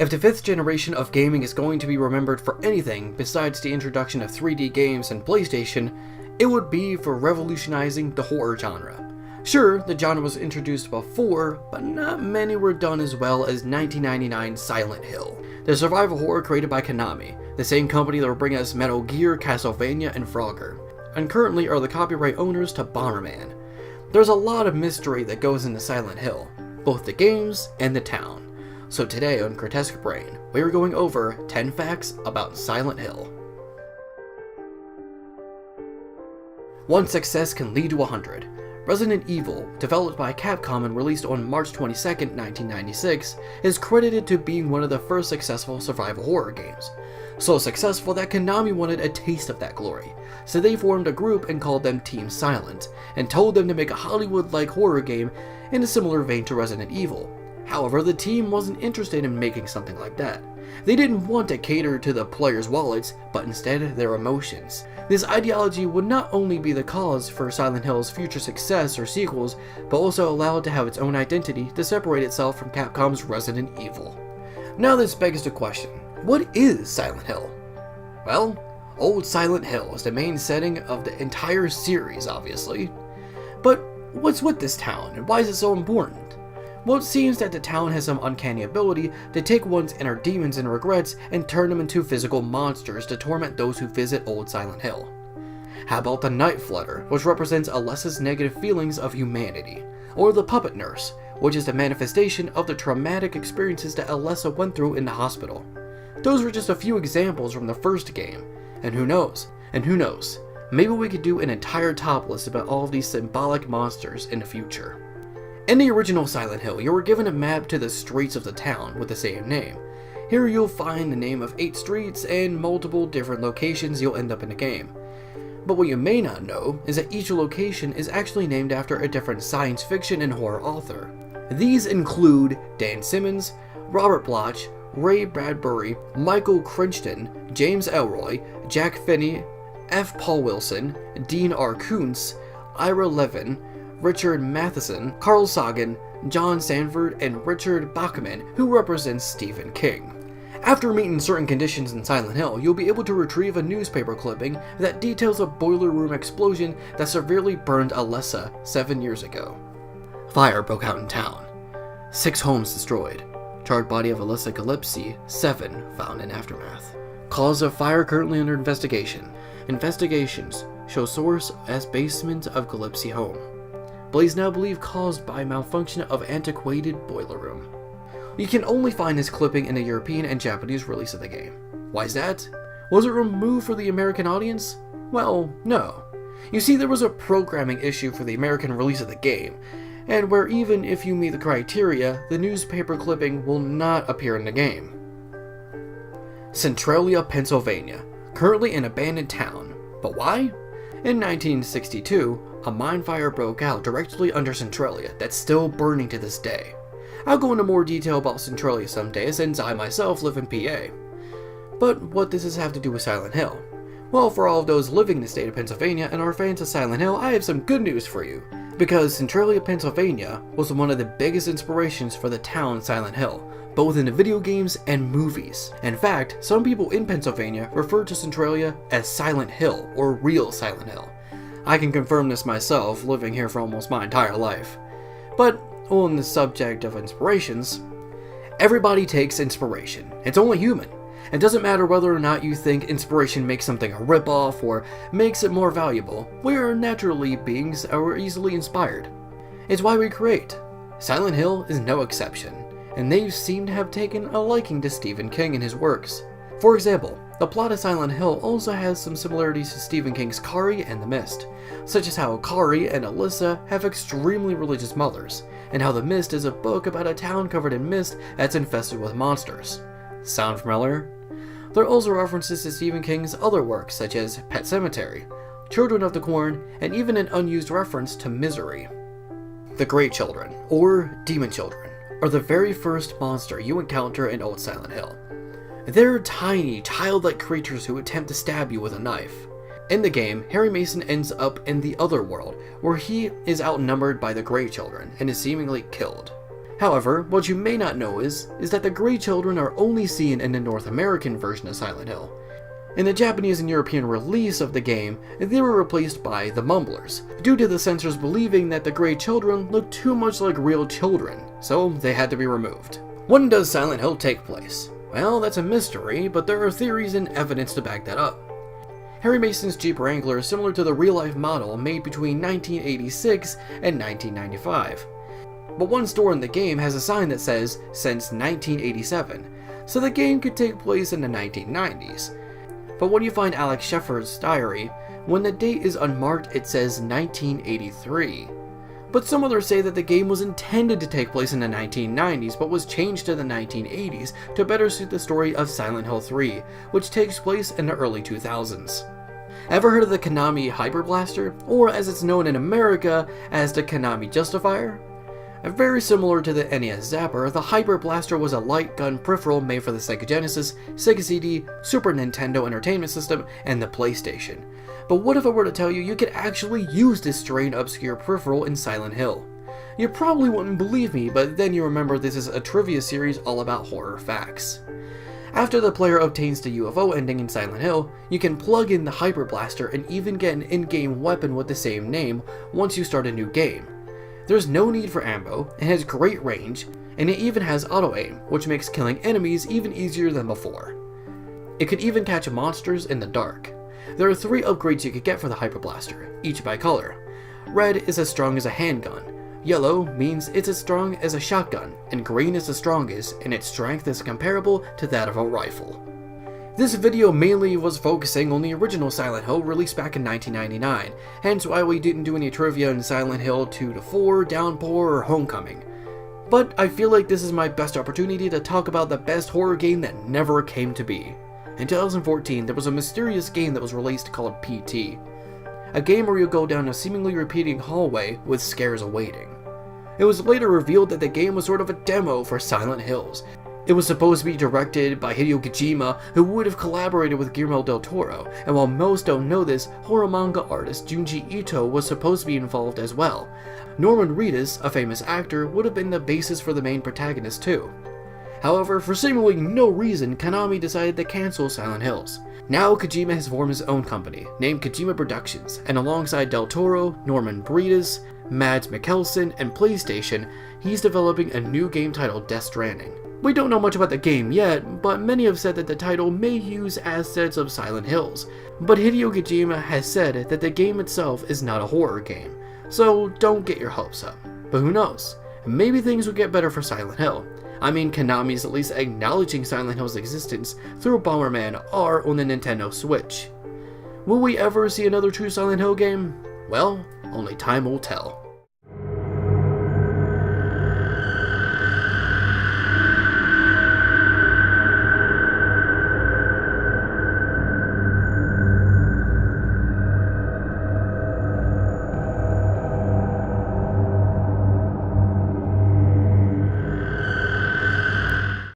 If the 5th generation of gaming is going to be remembered for anything besides the introduction of 3D games and PlayStation, it would be for revolutionizing the horror genre. Sure, the genre was introduced before, but not many were done as well as 1999's Silent Hill, the survival horror created by Konami, the same company that will bring us Metal Gear, Castlevania, and Frogger, and currently are the copyright owners to Bomberman. There's a lot of mystery that goes into Silent Hill, both the games and the town. So today on Grotesque Brain, we are going over 10 facts about Silent Hill. One success can lead to 100. Resident Evil, developed by Capcom and released on March 22, 1996, is credited to being one of the first successful survival horror games. So successful that Konami wanted a taste of that glory, so they formed a group and called them Team Silent, and told them to make a Hollywood-like horror game in a similar vein to Resident Evil. However, the team wasn't interested in making something like that. They didn't want to cater to the players' wallets, but instead their emotions. This ideology would not only be the cause for Silent Hill's future success or sequels, but also allow it to have its own identity to separate itself from Capcom's Resident Evil. Now this begs the question, what is Silent Hill? Well, Old Silent Hill is the main setting of the entire series, obviously. But what's with this town, and why is it so important? Well, it seems that the town has some uncanny ability to take one's inner demons and regrets and turn them into physical monsters to torment those who visit Old Silent Hill. How about the Night Flutter, which represents Alessa's negative feelings of humanity? Or the Puppet Nurse, which is the manifestation of the traumatic experiences that Alessa went through in the hospital. Those were just a few examples from the first game, and who knows, maybe we could do an entire top list about all of these symbolic monsters in the future. In the original Silent Hill, you were given a map to the streets of the town with the same name. Here you'll find the name of 8 streets and multiple different locations you'll end up in the game. But what you may not know is that each location is actually named after a different science fiction and horror author. These include Dan Simmons, Robert Bloch, Ray Bradbury, Michael Crichton, James Elroy, Jack Finney, F. Paul Wilson, Dean R. Koontz, Ira Levin, Richard Matheson, Carl Sagan, John Sanford, and Richard Bachman, who represents Stephen King. After meeting certain conditions in Silent Hill, you'll be able to retrieve a newspaper clipping that details a boiler room explosion that severely burned Alessa 7 years ago. Fire broke out in town. 6 homes destroyed. Charred body of Alessa Gillespie, 7 found in aftermath. Cause of fire currently under investigation. Investigations show source as basement of Gillespie home. Blaze now believed caused by malfunction of antiquated boiler room. You can only find this clipping in the European and Japanese release of the game. Why is that? Was it removed for the American audience? Well, no. You see, there was a programming issue for the American release of the game, and where even if you meet the criteria, the newspaper clipping will not appear in the game. Centralia, Pennsylvania, currently an abandoned town. But why? In 1962, a mine fire broke out directly under Centralia that's still burning to this day. I'll go into more detail about Centralia someday since I myself live in PA. But what does this have to do with Silent Hill? Well, for all of those living in the state of Pennsylvania and are fans of Silent Hill, I have some good news for you. Because Centralia, Pennsylvania was one of the biggest inspirations for the town Silent Hill, both in the video games and movies. In fact, some people in Pennsylvania refer to Centralia as Silent Hill or real Silent Hill. I can confirm this myself, living here for almost my entire life. But on the subject of inspirations, everybody takes inspiration. It's only human. It doesn't matter whether or not you think inspiration makes something a ripoff or makes it more valuable. We are naturally beings that are easily inspired. It's why we create. Silent Hill is no exception, and they seem to have taken a liking to Stephen King and his works. For example, the plot of Silent Hill also has some similarities to Stephen King's Carrie and The Mist, such as how Carrie and Alessa have extremely religious mothers, and how The Mist is a book about a town covered in mist that's infested with monsters. Sound familiar? There are also references to Stephen King's other works such as Pet Sematary, Children of the Corn, and even an unused reference to Misery. The Great Children, or Demon Children, are the very first monster you encounter in Old Silent Hill. They're tiny, childlike creatures who attempt to stab you with a knife. In the game, Harry Mason ends up in the other world, where he is outnumbered by the Great Children and is seemingly killed. However, what you may not know is that the Grey Children are only seen in the North American version of Silent Hill. In the Japanese and European release of the game, they were replaced by the Mumblers, due to the censors believing that the Grey Children looked too much like real children, so they had to be removed. When does Silent Hill take place? Well, that's a mystery, but there are theories and evidence to back that up. Harry Mason's Jeep Wrangler is similar to the real-life model made between 1986 and 1995. But one store in the game has a sign that says, since 1987, so the game could take place in the 1990s. But when you find Alex Shepard's diary, when the date is unmarked it says 1983. But some others say that the game was intended to take place in the 1990s but was changed to the 1980s to better suit the story of Silent Hill 3, which takes place in the early 2000s. Ever heard of the Konami Hyper Blaster, or as it's known in America as the Konami Justifier? Very similar to the NES Zapper, the Hyper Blaster was a light gun peripheral made for the Sega Genesis, Sega CD, Super Nintendo Entertainment System, and the PlayStation. But what if I were to tell you could actually use this strange obscure peripheral in Silent Hill? You probably wouldn't believe me, but then you remember this is a trivia series all about horror facts. After the player obtains the UFO ending in Silent Hill, you can plug in the Hyper Blaster and even get an in-game weapon with the same name once you start a new game. There's no need for ammo, it has great range, and it even has auto-aim, which makes killing enemies even easier than before. It could even catch monsters in the dark. There are 3 upgrades you could get for the Hyper Blaster, each by color. Red is as strong as a handgun, yellow means it's as strong as a shotgun, and green is the strongest, and its strength is comparable to that of a rifle. This video mainly was focusing on the original Silent Hill released back in 1999, hence why we didn't do any trivia in Silent Hill 2 to 4, Downpour, or Homecoming. But I feel like this is my best opportunity to talk about the best horror game that never came to be. In 2014, there was a mysterious game that was released called PT, a game where you go down a seemingly repeating hallway with scares awaiting. It was later revealed that the game was sort of a demo for Silent Hills. It was supposed to be directed by Hideo Kojima, who would have collaborated with Guillermo del Toro, and while most don't know this, horror manga artist Junji Ito was supposed to be involved as well. Norman Reedus, a famous actor, would have been the basis for the main protagonist too. However, for seemingly no reason, Konami decided to cancel Silent Hills. Now Kojima has formed his own company, named Kojima Productions, and alongside Del Toro, Norman Reedus, Mads Mikkelsen, and PlayStation, he's developing a new game titled Death Stranding. We don't know much about the game yet, but many have said that the title may use assets of Silent Hills. But Hideo Kojima has said that the game itself is not a horror game, so don't get your hopes up. But who knows? Maybe things will get better for Silent Hill. I mean, Konami's at least acknowledging Silent Hill's existence through Bomberman R on the Nintendo Switch. Will we ever see another true Silent Hill game? Well, only time will tell.